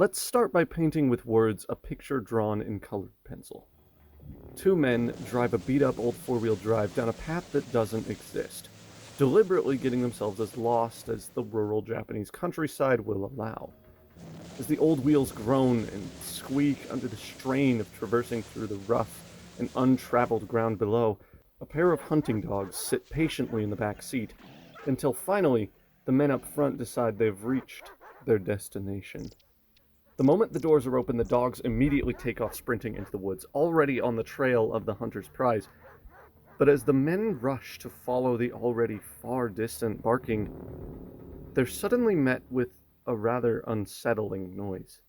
Let's start by painting with words a picture drawn in colored pencil. Two men drive a beat-up old four-wheel drive down a path that doesn't exist, deliberately getting themselves as lost as the rural Japanese countryside will allow. As the old wheels groan and squeak under the strain of traversing through the rough and untraveled ground below, a pair of hunting dogs sit patiently in the back seat, until finally the men up front decide they've reached their destination. The moment the doors are open, the dogs immediately take off sprinting into the woods, already on the trail of the hunter's prize. But as the men rush to follow the already far distant barking, they're suddenly met with a rather unsettling noise.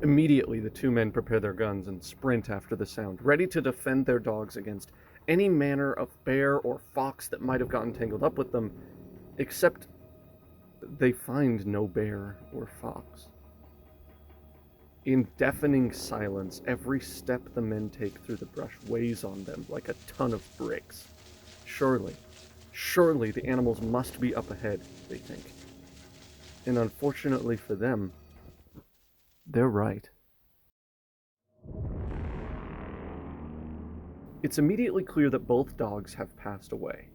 Immediately, the two men prepare their guns and sprint after the sound, ready to defend their dogs against any manner of bear or fox that might have gotten tangled up with them, except they find no bear or fox. In deafening silence, every step the men take through the brush weighs on them like a ton of bricks. Surely the animals must be up ahead, they think. And unfortunately for them, they're right. It's immediately clear that both dogs have passed away,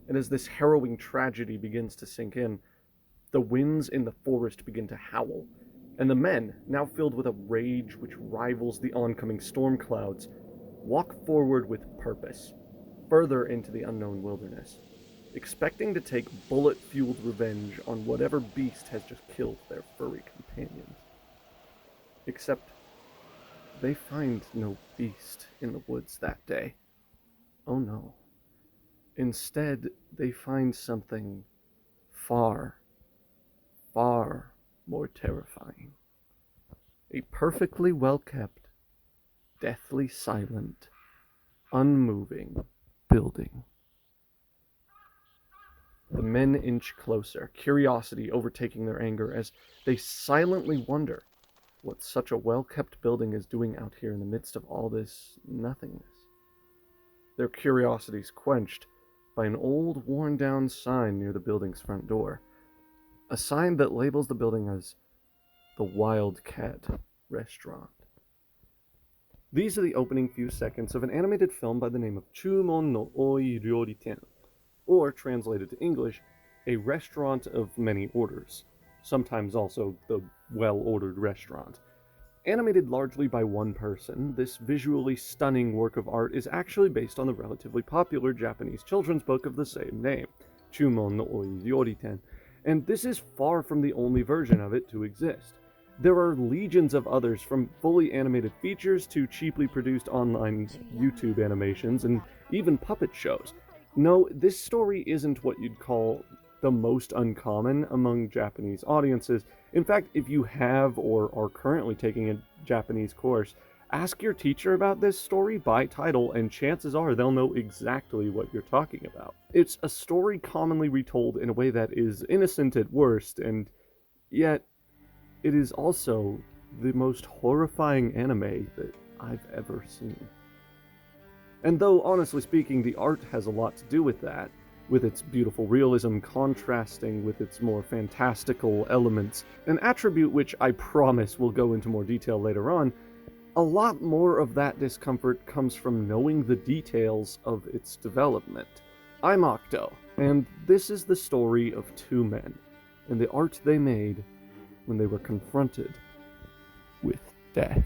and as this harrowing tragedy begins to sink in, the winds in the forest begin to howl, and the men, now filled with a rage which rivals the oncoming storm clouds, walk forward with purpose, further into the unknown wilderness, expecting to take bullet-fueled revenge on whatever beast has just killed their furry companions. Except they find no beast in the woods that day. Oh no. Instead, they find something far more terrifying. A perfectly well-kept, deathly silent, unmoving building. The men inch closer, curiosity overtaking their anger as they silently wonder what such a well-kept building is doing out here in the midst of all this nothingness. Their curiosity's quenched by an old, worn-down sign near the building's front door. A sign that labels the building as the Wildcat Restaurant. These are the opening few seconds of an animated film by the name of Chuumon no Ooi Ryouriten, or translated to English, a restaurant of many orders, sometimes also the well-ordered restaurant. Animated largely by one person, this visually stunning work of art is actually based on the relatively popular Japanese children's book of the same name, Chuumon no Ooi Ryouriten, and this is far from the only version of it to exist. There are legions of others, from fully animated features to cheaply produced online YouTube animations and even puppet shows. No, this story isn't what you'd call the most uncommon among Japanese audiences. In fact, if you have or are currently taking a Japanese course, ask your teacher about this story by title, and chances are they'll know exactly what you're talking about. It's a story commonly retold in a way that is innocent at worst, and yet it is also the most horrifying anime that I've ever seen. And though, honestly speaking, the art has a lot to do with that, with its beautiful realism contrasting with its more fantastical elements, an attribute which I promise we'll go into more detail later on, a lot more of that discomfort comes from knowing the details of its development. I'm Octo, and this is the story of two men, and the art they made when they were confronted with death.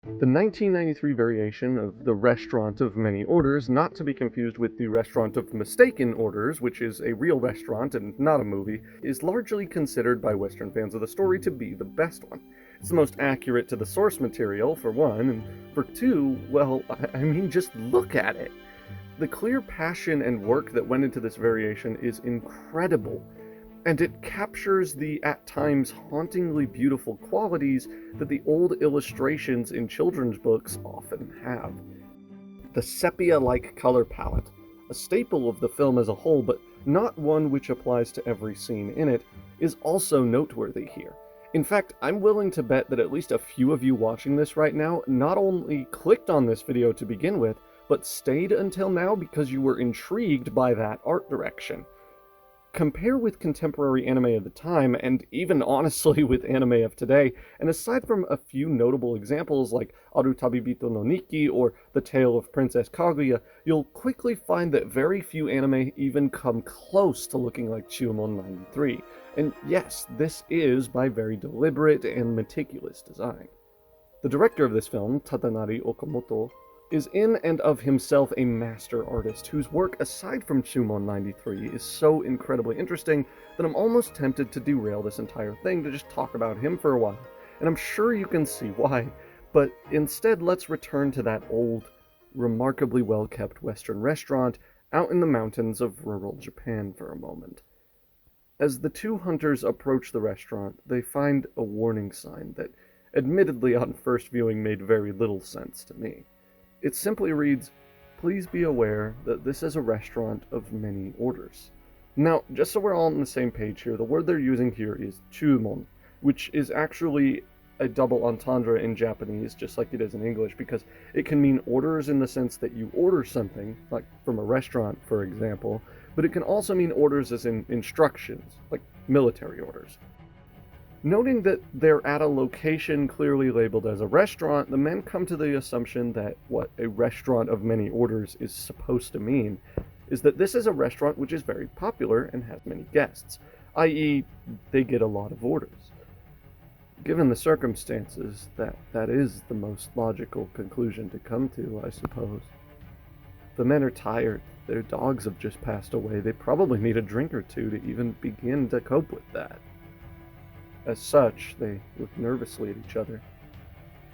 The 1993 variation of the Restaurant of Many Orders, not to be confused with the Restaurant of Mistaken Orders, which is a real restaurant and not a movie, is largely considered by Western fans of the story to be the best one. It's the most accurate to the source material, for one, and for two, well, I mean, just look at it. The clear passion and work that went into this variation is incredible, and it captures the, at times, hauntingly beautiful qualities that the old illustrations in children's books often have. The sepia-like color palette, a staple of the film as a whole, but not one which applies to every scene in it, is also noteworthy here. In fact, I'm willing to bet that at least a few of you watching this right now not only clicked on this video to begin with, but stayed until now because you were intrigued by that art direction. Compare with contemporary anime of the time, and even honestly with anime of today, and aside from a few notable examples like Aru Tabibito no Nikki or The Tale of Princess Kaguya, you'll quickly find that very few anime even come close to looking like Chuumon 93. And yes, this is by very deliberate and meticulous design. The director of this film, Tadanari Okamoto, is in and of himself a master artist whose work, aside from Chuumon 93, is so incredibly interesting that I'm almost tempted to derail this entire thing to just talk about him for a while, and I'm sure you can see why, but instead let's return to that old, remarkably well-kept Western restaurant out in the mountains of rural Japan for a moment. As the two hunters approach the restaurant, they find a warning sign that, admittedly on first viewing, made very little sense to me. It simply reads, "Please be aware that this is a restaurant of many orders." Now, just so we're all on the same page here, the word they're using here is Chuumon, which is actually a double entendre in Japanese, just like it is in English, because it can mean orders in the sense that you order something, like from a restaurant, for example, but it can also mean orders as in instructions, like military orders. Noting that they're at a location clearly labeled as a restaurant, the men come to the assumption that what a restaurant of many orders is supposed to mean is that this is a restaurant which is very popular and has many guests, i.e., they get a lot of orders. Given the circumstances, that is the most logical conclusion to come to, I suppose. The men are tired, their dogs have just passed away, they probably need a drink or two to even begin to cope with that. As such, they look nervously at each other,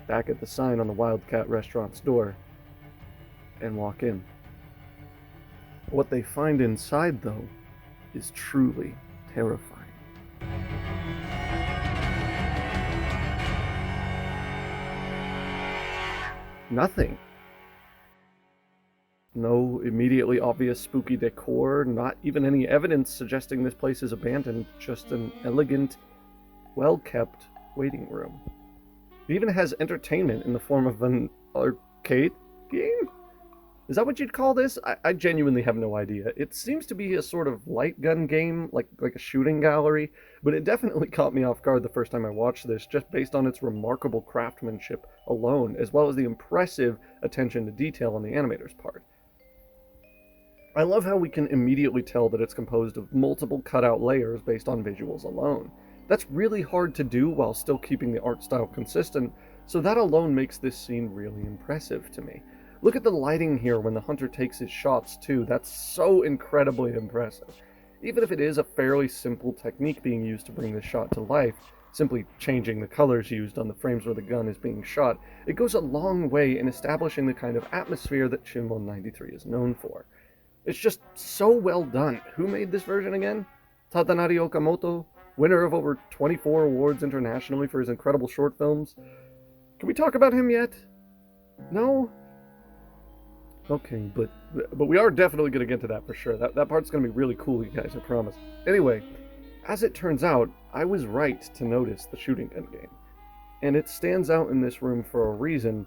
back at the sign on the Wildcat restaurant's door, and walk in. What they find inside, though, is truly terrifying. Nothing. No immediately obvious spooky decor, not even any evidence suggesting this place is abandoned, just an elegant, well-kept waiting room. It even has entertainment in the form of an arcade game? Is that what you'd call this? I genuinely have no idea. It seems to be a sort of light gun game, like a shooting gallery, but it definitely caught me off guard the first time I watched this, just based on its remarkable craftsmanship alone, as well as the impressive attention to detail on the animator's part. I love how we can immediately tell that it's composed of multiple cutout layers based on visuals alone. That's really hard to do while still keeping the art style consistent, so that alone makes this scene really impressive to me. Look at the lighting here when the hunter takes his shots too, that's so incredibly impressive. Even if it is a fairly simple technique being used to bring this shot to life, simply changing the colors used on the frames where the gun is being shot, it goes a long way in establishing the kind of atmosphere that Chuumon 93 is known for. It's just so well done. Who made this version again? Tadanari Okamoto? Winner of over 24 awards internationally for his incredible short films. Can we talk about him yet? No? Okay, but we are definitely going to get to that for sure. That part's going to be really cool, you guys, I promise. Anyway, as it turns out, I was right to notice the shooting gun game. And it stands out in this room for a reason,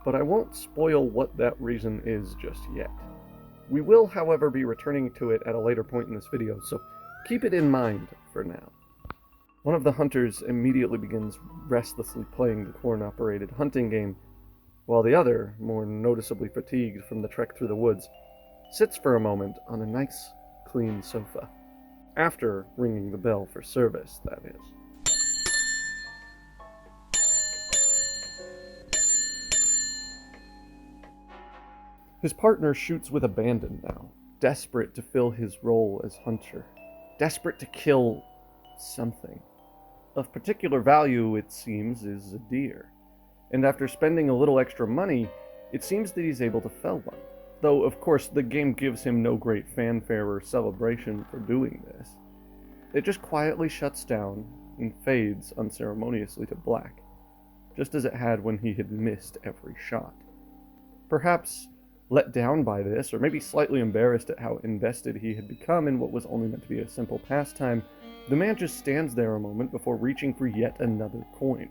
but I won't spoil what that reason is just yet. We will, however, be returning to it at a later point in this video, so keep it in mind for now. One of the hunters immediately begins restlessly playing the horn-operated hunting game, while the other, more noticeably fatigued from the trek through the woods, sits for a moment on a nice, clean sofa, after ringing the bell for service, that is. His partner shoots with abandon now, desperate to fill his role as hunter, desperate to kill something. Of particular value, it seems, is a deer, and after spending a little extra money, it seems that he's able to fell one. Though, of course, the game gives him no great fanfare or celebration for doing this. It just quietly shuts down and fades unceremoniously to black, just as it had when he had missed every shot. Perhaps let down by this, or maybe slightly embarrassed at how invested he had become in what was only meant to be a simple pastime, the man just stands there a moment before reaching for yet another coin.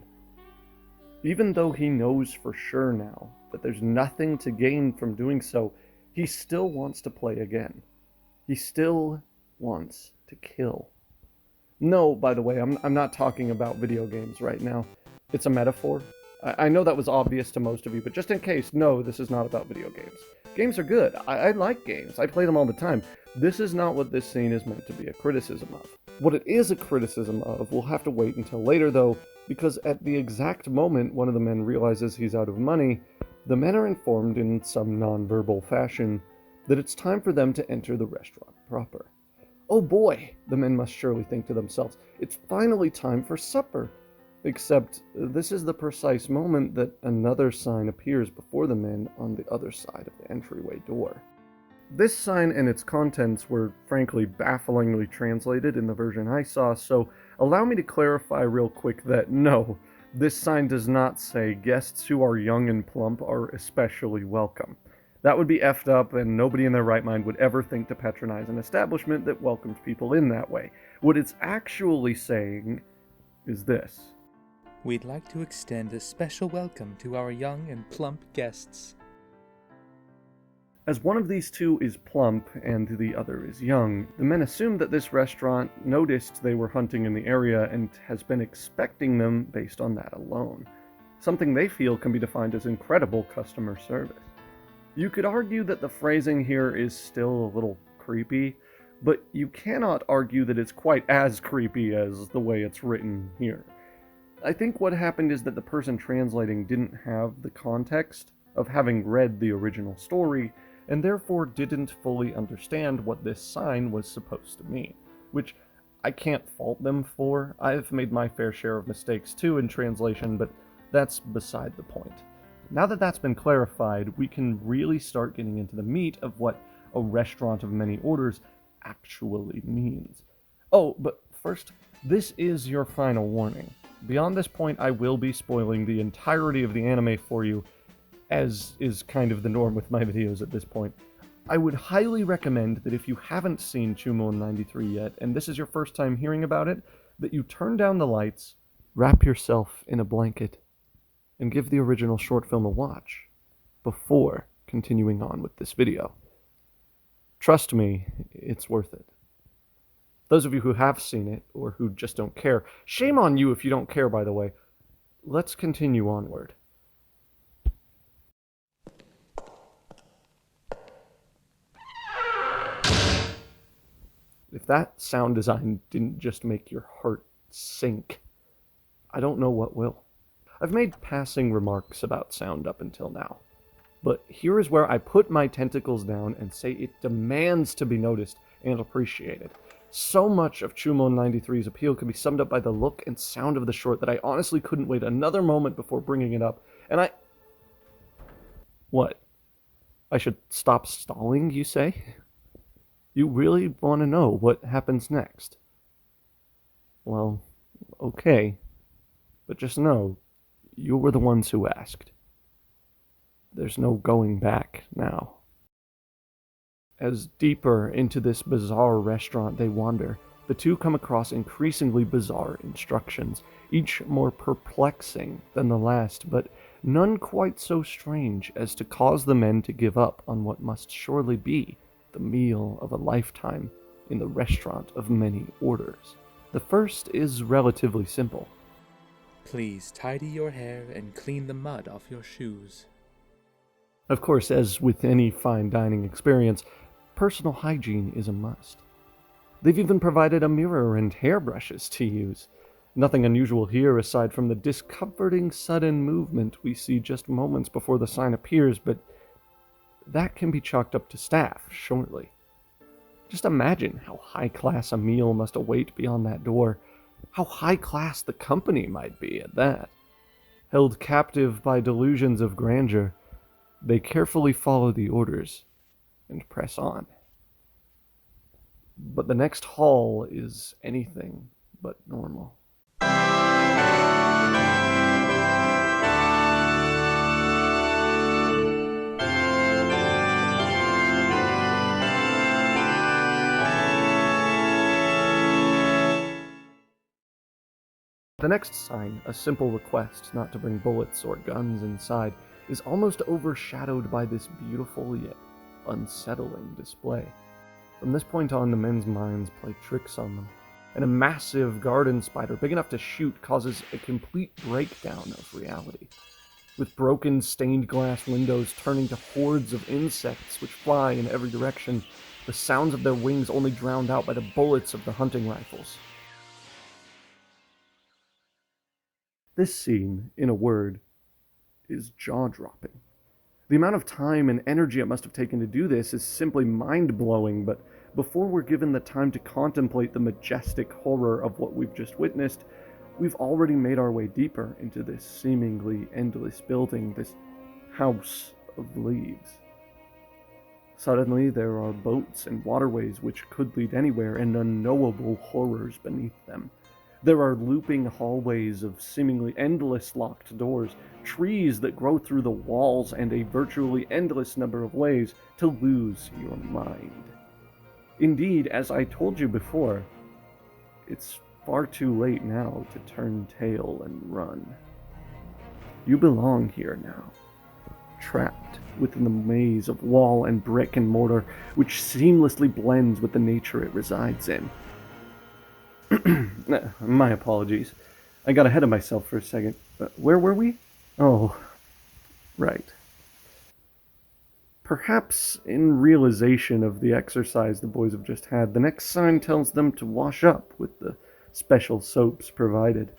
Even though he knows for sure now that there's nothing to gain from doing so, he still wants to play again. He still wants to kill. No, by the way, I'm not talking about video games right now. It's a metaphor. I know that was obvious to most of you, but just in case, no, this is not about video games. Games are good. I like games. I play them all the time. This is not what this scene is meant to be a criticism of. What it is a criticism of will have to wait until later, though, because at the exact moment one of the men realizes he's out of money, the men are informed in some non-verbal fashion that it's time for them to enter the restaurant proper. Oh boy, the men must surely think to themselves, it's finally time for supper. Except this is the precise moment that another sign appears before the men on the other side of the entryway door. This sign and its contents were frankly bafflingly translated in the version I saw, so allow me to clarify real quick that no, this sign does not say guests who are young and plump are especially welcome. That would be effed up, and nobody in their right mind would ever think to patronize an establishment that welcomes people in that way. What it's actually saying is this. We'd like to extend a special welcome to our young and plump guests. As one of these two is plump and the other is young, the men assume that this restaurant noticed they were hunting in the area and has been expecting them based on that alone. Something they feel can be defined as incredible customer service. You could argue that the phrasing here is still a little creepy, but you cannot argue that it's quite as creepy as the way it's written here. I think what happened is that the person translating didn't have the context of having read the original story, and therefore didn't fully understand what this sign was supposed to mean, which I can't fault them for. I've made my fair share of mistakes too in translation, but that's beside the point. Now that that's been clarified, we can really start getting into the meat of what a restaurant of many orders actually means. Oh, but first, this is your final warning. Beyond this point, I will be spoiling the entirety of the anime for you, as is kind of the norm with my videos at this point. I would highly recommend that if you haven't seen Chuumon 93 yet, and this is your first time hearing about it, that you turn down the lights, wrap yourself in a blanket, and give the original short film a watch before continuing on with this video. Trust me, it's worth it. Those of you who have seen it, or who just don't care, shame on you if you don't care, by the way. Let's continue onward. If that sound design didn't just make your heart sink, I don't know what will. I've made passing remarks about sound up until now, but here is where I put my tentacles down and say it demands to be noticed and appreciated. So much of Chuumon 93's appeal can be summed up by the look and sound of the short that I honestly couldn't wait another moment before bringing it up, and What? I should stop stalling, you say? You really want to know what happens next? Well, okay, but just know, you were the ones who asked. There's no going back now. As deeper into this bizarre restaurant they wander, the two come across increasingly bizarre instructions, each more perplexing than the last, but none quite so strange as to cause the men to give up on what must surely be the meal of a lifetime in the restaurant of many orders. The first is relatively simple. Please tidy your hair and clean the mud off your shoes. Of course, as with any fine dining experience, personal hygiene is a must. They've even provided a mirror and hairbrushes to use. Nothing unusual here aside from the discomforting sudden movement we see just moments before the sign appears, but that can be chalked up to staff, surely. Just imagine how high-class a meal must await beyond that door, how high-class the company might be at that. Held captive by delusions of grandeur, they carefully follow the orders and press on. But the next hall is anything but normal. The next sign, a simple request not to bring bullets or guns inside, is almost overshadowed by this beautiful yet unsettling display. From this point on, the men's minds play tricks on them, and a massive garden spider big enough to shoot causes a complete breakdown of reality, with broken stained glass windows turning to hordes of insects which fly in every direction, the sounds of their wings only drowned out by the bullets of the hunting rifles. This scene, in a word, is jaw-dropping. The amount of time and energy it must have taken to do this is simply mind-blowing, but before we're given the time to contemplate the majestic horror of what we've just witnessed, we've already made our way deeper into this seemingly endless building, this house of leaves. Suddenly, there are boats and waterways which could lead anywhere, and unknowable horrors beneath them. There are looping hallways of seemingly endless locked doors, trees that grow through the walls, and a virtually endless number of ways to lose your mind. Indeed, as I told you before, it's far too late now to turn tail and run. You belong here now, trapped within the maze of wall and brick and mortar, which seamlessly blends with the nature it resides in. My apologies. I got ahead of myself for a second. Where were we? Oh, right. Perhaps in realization of the exercise the boys have just had, the next sign tells them to wash up with the special soaps provided.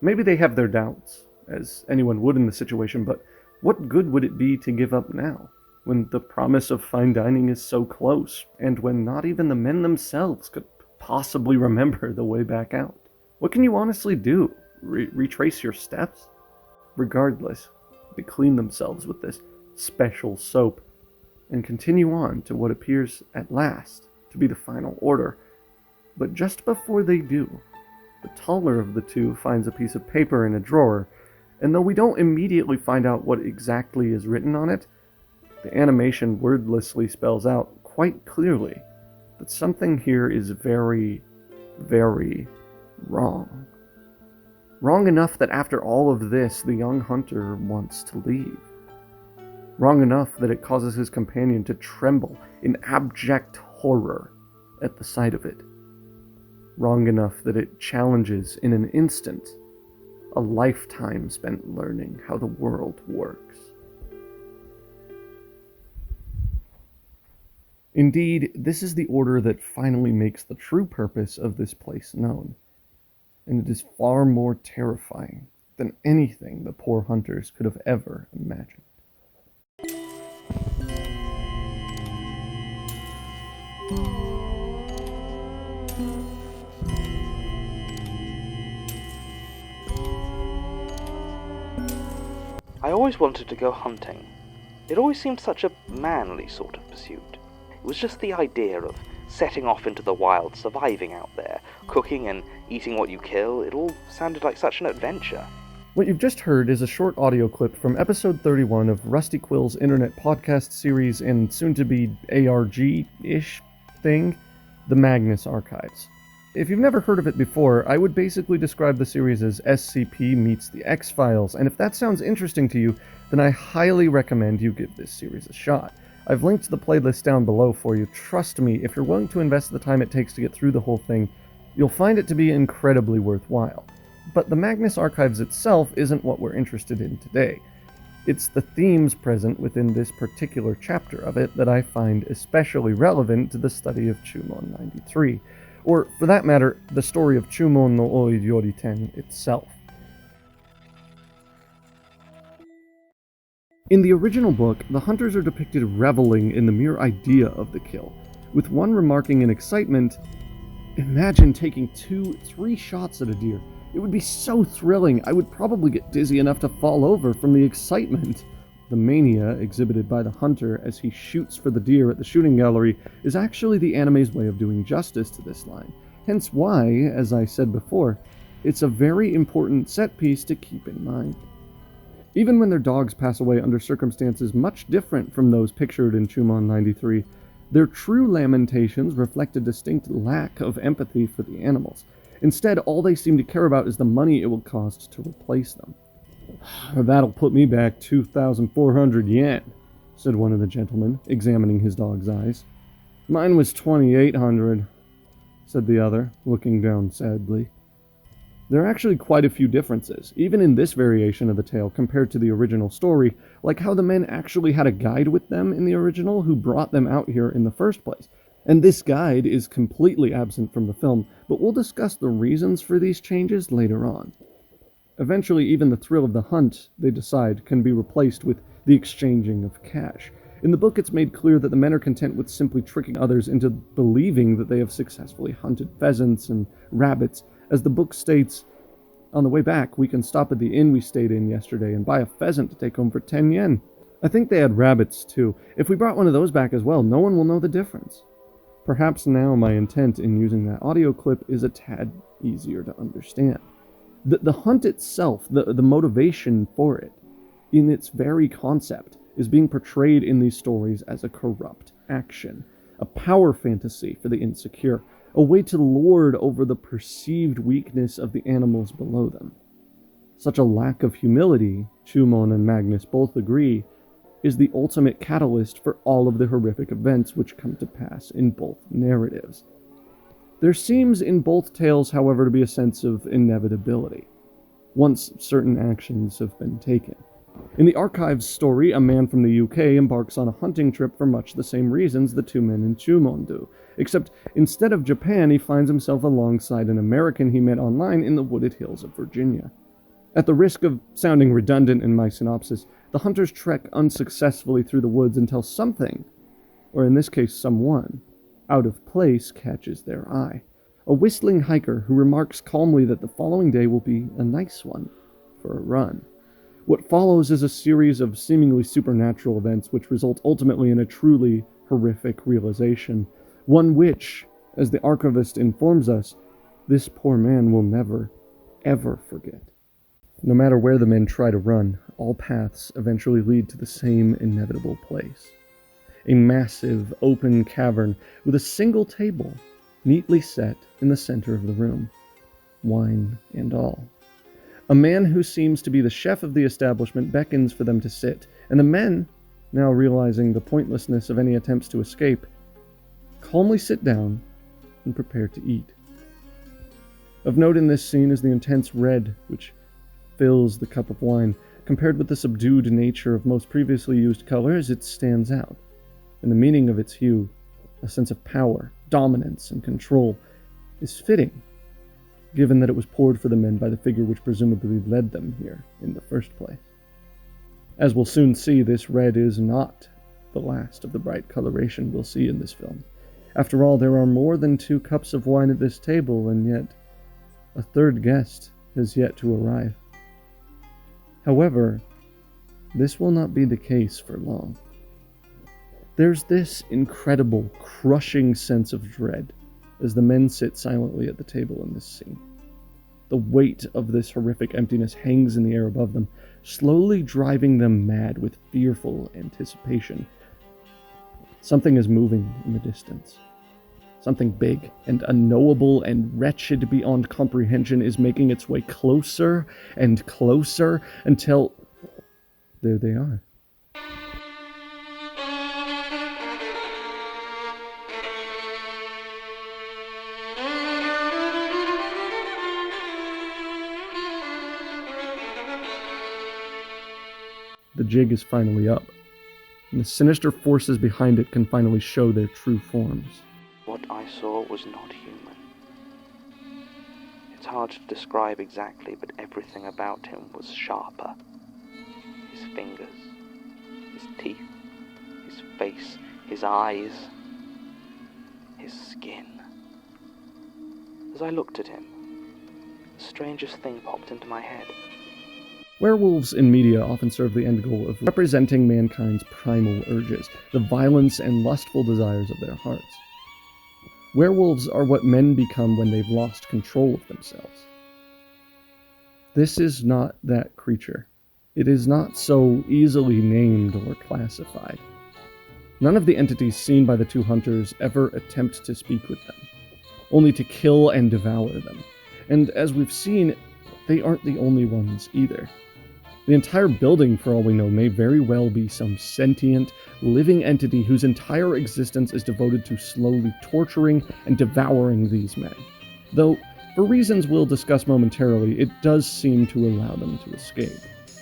Maybe they have their doubts, as anyone would in the situation, but what good would it be to give up now, when the promise of fine dining is so close, and when not even the men themselves could possibly remember the way back out? What can you honestly do? Retrace your steps? Regardless, they clean themselves with this special soap and continue on to what appears at last to be the final order. But just before they do, the taller of the two finds a piece of paper in a drawer, and though we don't immediately find out what exactly is written on it, the animation wordlessly spells out quite clearly that something here is very, very wrong. Wrong enough that after all of this, the young hunter wants to leave. Wrong enough that it causes his companion to tremble in abject horror at the sight of it. Wrong enough that it challenges in an instant a lifetime spent learning how the world works. Indeed, this is the order that finally makes the true purpose of this place known, and it is far more terrifying than anything the poor hunters could have ever imagined. I always wanted to go hunting. It always seemed such a manly sort of pursuit. It was just the idea of setting off into the wild, surviving out there, cooking and eating what you kill. It all sounded like such an adventure. What you've just heard is a short audio clip from episode 31 of Rusty Quill's internet podcast series and soon-to-be ARG-ish thing, The Magnus Archives. If you've never heard of it before, I would basically describe the series as SCP meets the X-Files, and if that sounds interesting to you, then I highly recommend you give this series a shot. I've linked the playlist down below for you. Trust me, if you're willing to invest the time it takes to get through the whole thing, you'll find it to be incredibly worthwhile. But the Magnus Archives itself isn't what we're interested in today. It's the themes present within this particular chapter of it that I find especially relevant to the study of Chuumon 93, or, for that matter, the story of Chuumon no Ooi Ryouriten itself. In the original book, the hunters are depicted reveling in the mere idea of the kill, with one remarking in excitement, "Imagine taking 2-3 shots at a deer. It would be so thrilling, I would probably get dizzy enough to fall over from the excitement." The mania exhibited by the hunter as he shoots for the deer at the shooting gallery is actually the anime's way of doing justice to this line, hence why, as I said before, it's a very important set piece to keep in mind. Even when their dogs pass away under circumstances much different from those pictured in Chuumon 93, their true lamentations reflect a distinct lack of empathy for the animals. Instead, all they seem to care about is the money it will cost to replace them. "That'll put me back 2,400 yen, said one of the gentlemen, examining his dog's eyes. "Mine was 2,800, said the other, looking down sadly. There are actually quite a few differences, even in this variation of the tale compared to the original story, like how the men actually had a guide with them in the original who brought them out here in the first place. And this guide is completely absent from the film, but we'll discuss the reasons for these changes later on. Eventually, even the thrill of the hunt, they decide, can be replaced with the exchanging of cash. In the book, it's made clear that the men are content with simply tricking others into believing that they have successfully hunted pheasants and rabbits. As the book states, "On the way back, we can stop at the inn we stayed in yesterday and buy a pheasant to take home for 10 yen. I think they had rabbits, too. If we brought one of those back as well, no one will know the difference." Perhaps now my intent in using that audio clip is a tad easier to understand. The hunt itself, the motivation for it, in its very concept, is being portrayed in these stories as a corrupt action, a power fantasy for the insecure, a way to lord over the perceived weakness of the animals below them. Such a lack of humility, Chuumon and Magnus both agree, is the ultimate catalyst for all of the horrific events which come to pass in both narratives. There seems in both tales, however, to be a sense of inevitability, once certain actions have been taken. In the Archives story, a man from the UK embarks on a hunting trip for much the same reasons the two men in Chuumon do, except instead of Japan, he finds himself alongside an American he met online in the wooded hills of Virginia. At the risk of sounding redundant in my synopsis, the hunters trek unsuccessfully through the woods until something, or in this case someone, out of place catches their eye. A whistling hiker who remarks calmly that the following day will be a nice one for a run. What follows is a series of seemingly supernatural events which result ultimately in a truly horrific realization, one which, as the archivist informs us, this poor man will never, ever forget. No matter where the men try to run, all paths eventually lead to the same inevitable place. A massive, open cavern with a single table neatly set in the center of the room, wine and all. A man who seems to be the chef of the establishment beckons for them to sit, and the men, now realizing the pointlessness of any attempts to escape, calmly sit down and prepare to eat. Of note in this scene is the intense red which fills the cup of wine. Compared with the subdued nature of most previously used colors, it stands out. And the meaning of its hue, a sense of power, dominance, and control, is fitting, given that it was poured for the men by the figure which presumably led them here in the first place. As we'll soon see, this red is not the last of the bright coloration we'll see in this film. After all, there are more than 2 cups of wine at this table, and yet a third guest has yet to arrive. However, this will not be the case for long. There's this incredible, crushing sense of dread as the men sit silently at the table in this scene. The weight of this horrific emptiness hangs in the air above them, slowly driving them mad with fearful anticipation. Something is moving in the distance. Something big and unknowable and wretched beyond comprehension is making its way closer and closer until... there they are. The jig is finally up, and the sinister forces behind it can finally show their true forms. What I saw was not human. It's hard to describe exactly, but everything about him was sharper. His fingers, his teeth, his face, his eyes, his skin. As I looked at him, the strangest thing popped into my head. Werewolves in media often serve the end goal of representing mankind's primal urges, the violence and lustful desires of their hearts. Werewolves are what men become when they've lost control of themselves. This is not that creature. It is not so easily named or classified. None of the entities seen by the two hunters ever attempt to speak with them, only to kill and devour them. And as we've seen, they aren't the only ones either. The entire building, for all we know, may very well be some sentient, living entity whose entire existence is devoted to slowly torturing and devouring these men. Though, for reasons we'll discuss momentarily, it does seem to allow them to escape.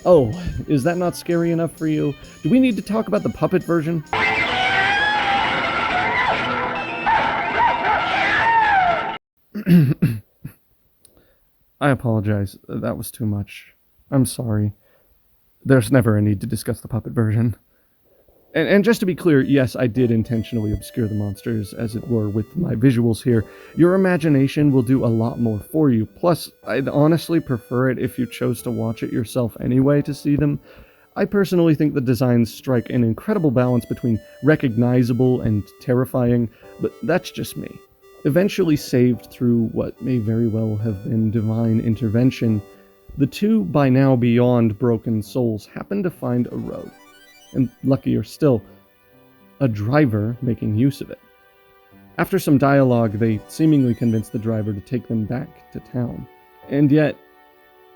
Oh, is that not scary enough for you? Do we need to talk about the puppet version? I apologize. That was too much. I'm sorry. There's never a need to discuss the puppet version. And just to be clear, yes, I did intentionally obscure the monsters, as it were, with my visuals here. Your imagination will do a lot more for you. Plus, I'd honestly prefer it if you chose to watch it yourself anyway to see them. I personally think the designs strike an incredible balance between recognizable and terrifying, but that's just me. Eventually saved through what may very well have been divine intervention, the two by now beyond broken souls happen to find a road. And luckier still, a driver making use of it. After some dialogue, they seemingly convince the driver to take them back to town. And yet,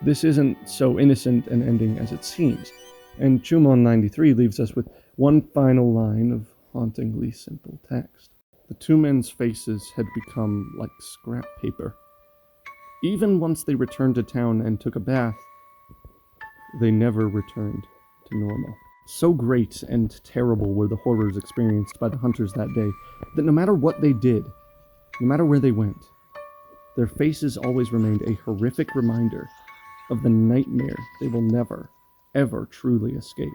this isn't so innocent an ending as it seems, and Chuumon 93 leaves us with one final line of hauntingly simple text. The two men's faces had become like scrap paper. Even once they returned to town and took a bath, they never returned to normal. So great and terrible were the horrors experienced by the hunters that day, that no matter what they did, no matter where they went, their faces always remained a horrific reminder of the nightmare they will never, ever truly escape.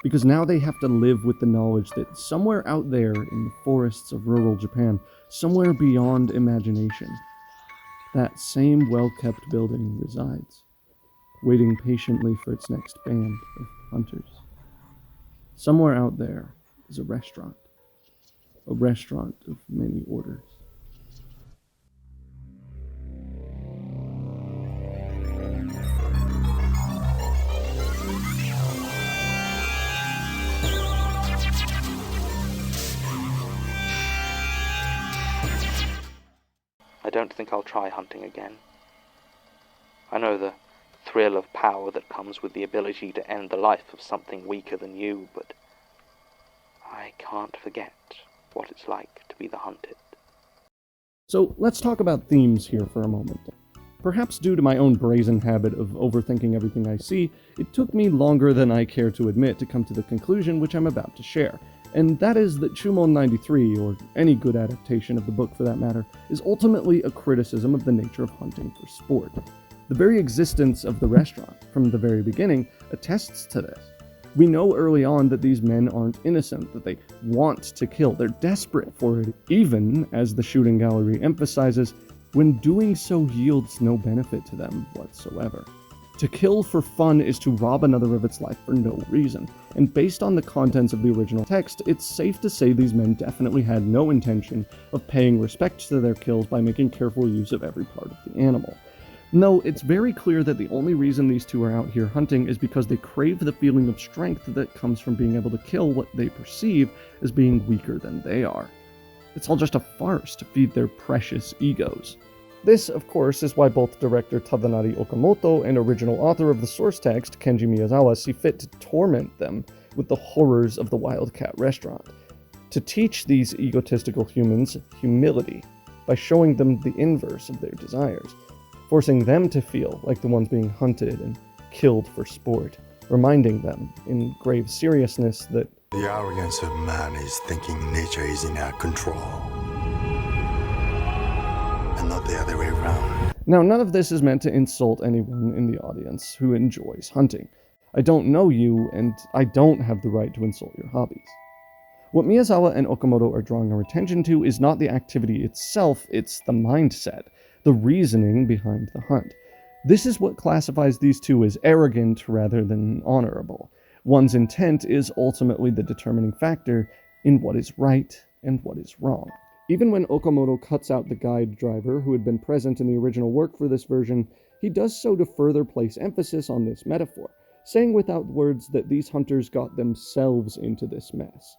Because now they have to live with the knowledge that somewhere out there in the forests of rural Japan, somewhere beyond imagination, that same well-kept building resides, waiting patiently for its next band of hunters. Somewhere out there is a restaurant of many orders. I don't think I'll try hunting again. I know the thrill of power that comes with the ability to end the life of something weaker than you, but I can't forget what it's like to be the hunted. So let's talk about themes here for a moment. Perhaps due to my own brazen habit of overthinking everything I see, it took me longer than I care to admit to come to the conclusion which I'm about to share. And that is that Chuumon 93, or any good adaptation of the book for that matter, is ultimately a criticism of the nature of hunting for sport. The very existence of the restaurant, from the very beginning, attests to this. We know early on that these men aren't innocent, that they want to kill, they're desperate for it, even, as the shooting gallery emphasizes, when doing so yields no benefit to them whatsoever. To kill for fun is to rob another of its life for no reason, and based on the contents of the original text, it's safe to say these men definitely had no intention of paying respect to their kills by making careful use of every part of the animal. No, it's very clear that the only reason these two are out here hunting is because they crave the feeling of strength that comes from being able to kill what they perceive as being weaker than they are. It's all just a farce to feed their precious egos. This, of course, is why both director Tadanari Okamoto and original author of the source text, Kenji Miyazawa, see fit to torment them with the horrors of the Wildcat restaurant, to teach these egotistical humans humility by showing them the inverse of their desires, forcing them to feel like the ones being hunted and killed for sport, reminding them, in grave seriousness, that the arrogance of man is thinking nature is in our control, and not the other way around. Now, none of this is meant to insult anyone in the audience who enjoys hunting. I don't know you, and I don't have the right to insult your hobbies. What Miyazawa and Okamoto are drawing our attention to is not the activity itself, it's the mindset, the reasoning behind the hunt. This is what classifies these two as arrogant rather than honorable. One's intent is ultimately the determining factor in what is right and what is wrong. Even when Okamoto cuts out the guide driver who had been present in the original work for this version, he does so to further place emphasis on this metaphor, saying without words that these hunters got themselves into this mess.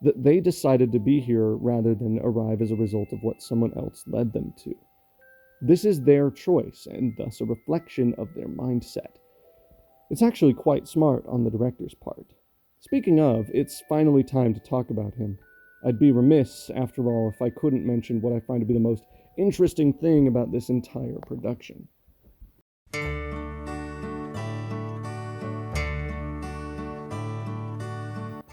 That they decided to be here rather than arrive as a result of what someone else led them to. This is their choice, and thus a reflection of their mindset. It's actually quite smart on the director's part. Speaking of, it's finally time to talk about him. I'd be remiss, after all, if I couldn't mention what I find to be the most interesting thing about this entire production.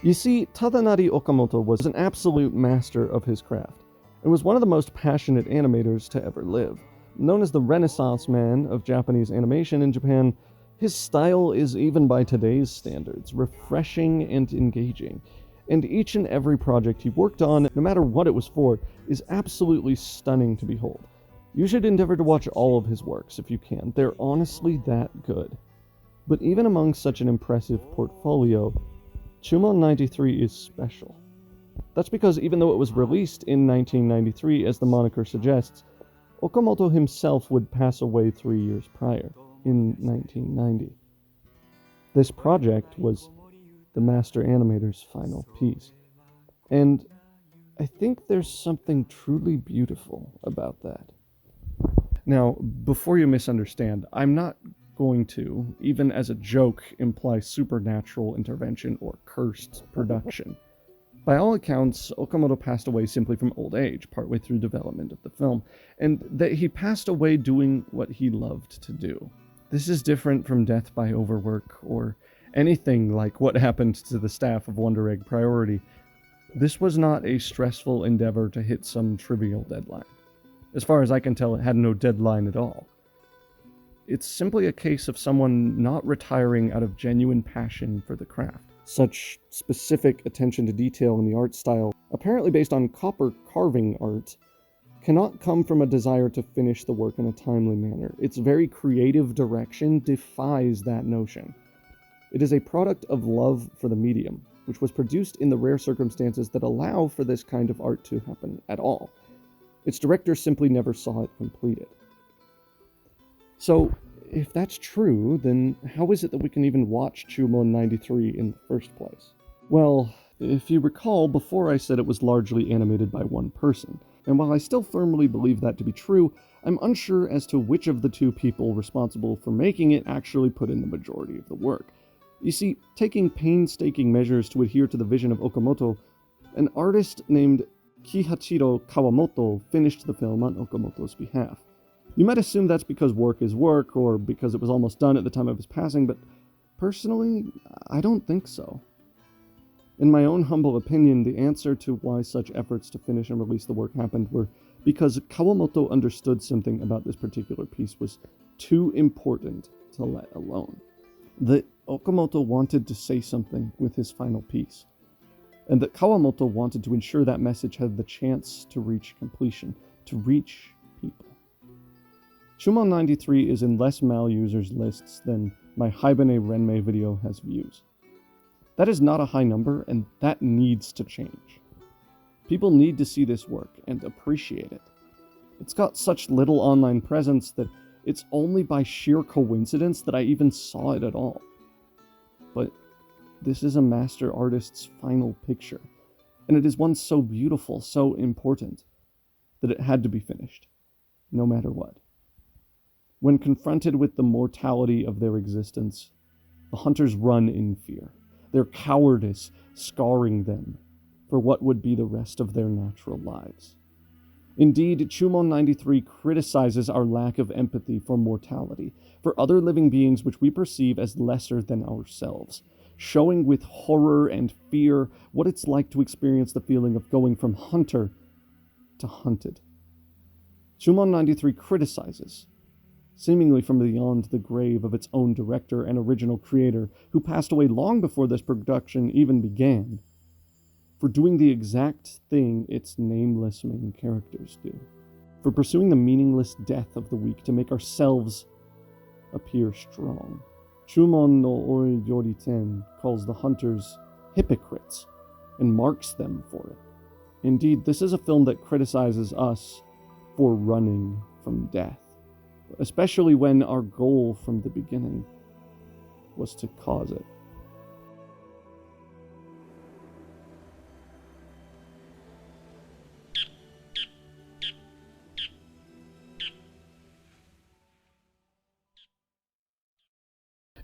You see, Tadanari Okamoto was an absolute master of his craft, and was one of the most passionate animators to ever live. Known as the Renaissance man of Japanese animation in Japan, his style is, even by today's standards, refreshing and engaging, and each and every project he worked on, no matter what it was for, is absolutely stunning to behold. You should endeavor to watch all of his works if you can. They're honestly that good. But even among such an impressive portfolio, Chuumon 93 is special. That's because even though it was released in 1993, as the moniker suggests, Okamoto himself would pass away 3 years prior, in 1990. This project was the master animator's final piece. And I think there's something truly beautiful about that. Now, before you misunderstand, I'm not going to, even as a joke, imply supernatural intervention or cursed production. By all accounts, Okamoto passed away simply from old age, partway through development of the film, and that he passed away doing what he loved to do. This is different from death by overwork, or anything like what happened to the staff of Wonder Egg Priority. This was not a stressful endeavor to hit some trivial deadline. As far as I can tell, it had no deadline at all. It's simply a case of someone not retiring out of genuine passion for the craft. Such specific attention to detail in the art style, apparently based on copper carving art, cannot come from a desire to finish the work in a timely manner. Its very creative direction defies that notion. It is a product of love for the medium, which was produced in the rare circumstances that allow for this kind of art to happen at all. Its director simply never saw it completed. So, if that's true, then how is it that we can even watch Chuumon 93 in the first place? Well, if you recall, before I said it was largely animated by one person, and while I still firmly believe that to be true, I'm unsure as to which of the two people responsible for making it actually put in the majority of the work. You see, taking painstaking measures to adhere to the vision of Okamoto, an artist named Kihachiro Kawamoto finished the film on Okamoto's behalf. You might assume that's because work is work, or because it was almost done at the time of his passing, but personally, I don't think so. In my own humble opinion, the answer to why such efforts to finish and release the work happened were because Kawamoto understood something about this particular piece was too important to let alone. That Okamoto wanted to say something with his final piece, and that Kawamoto wanted to ensure that message had the chance to reach completion, to reach people. Chuumon 93 is in less Mal users lists than my Haibane Renmei video has views. That is not a high number, and that needs to change. People need to see this work and appreciate it. It's got such little online presence that it's only by sheer coincidence that I even saw it at all. But this is a master artist's final picture, and it is one so beautiful, so important, that it had to be finished, no matter what. When confronted with the mortality of their existence, the hunters run in fear, their cowardice scarring them for what would be the rest of their natural lives. Indeed, Chuumon 93 criticizes our lack of empathy for mortality, for other living beings which we perceive as lesser than ourselves, showing with horror and fear what it's like to experience the feeling of going from hunter to hunted. Chuumon 93 criticizes, seemingly from beyond the grave of its own director and original creator, who passed away long before this production even began, for doing the exact thing its nameless main characters do, for pursuing the meaningless death of the weak to make ourselves appear strong. Chuumon no Ooi Ryouriten calls the hunters hypocrites and marks them for it. Indeed, this is a film that criticizes us for running from death, especially when our goal from the beginning was to cause it.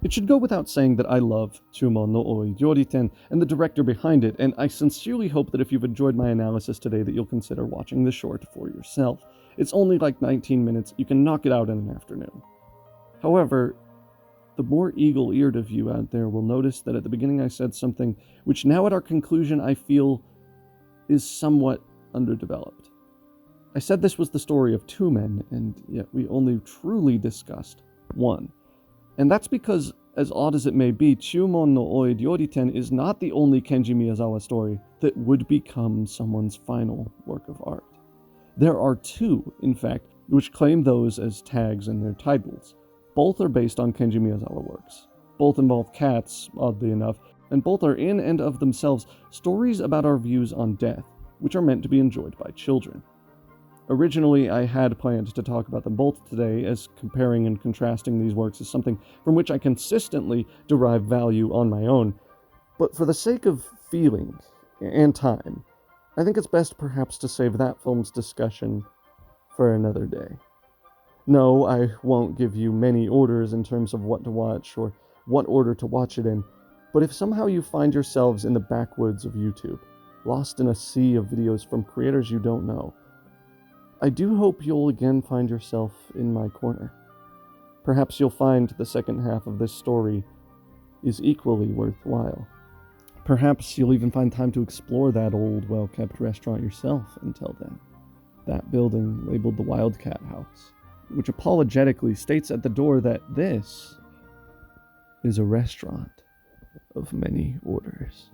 It should go without saying that I love Chuumon no Ooi Ryouriten and the director behind it, and I sincerely hope that if you've enjoyed my analysis today that you'll consider watching the short for yourself. It's only like 19 minutes, you can knock it out in an afternoon. However, the more eagle-eared of you out there will notice that at the beginning I said something which now at our conclusion I feel is somewhat underdeveloped. I said this was the story of two men, and yet we only truly discussed one. And that's because, as odd as it may be, Chuumon no Ooi Ryouriten is not the only Kenji Miyazawa story that would become someone's final work of art. There are two, in fact, which claim those as tags in their titles. Both are based on Kenji Miyazawa works. Both involve cats, oddly enough, and both are in and of themselves stories about our views on death, which are meant to be enjoyed by children. Originally, I had planned to talk about them both today, as comparing and contrasting these works is something from which I consistently derive value on my own. But for the sake of feeling and time, I think it's best perhaps to save that film's discussion for another day. No, I won't give you many orders in terms of what to watch or what order to watch it in, but if somehow you find yourselves in the backwoods of YouTube, lost in a sea of videos from creators you don't know, I do hope you'll again find yourself in my corner. Perhaps you'll find the second half of this story is equally worthwhile. Perhaps you'll even find time to explore that old, well-kept restaurant yourself until then. That building labeled the Wildcat House, which apologetically states at the door that this is a restaurant of many orders.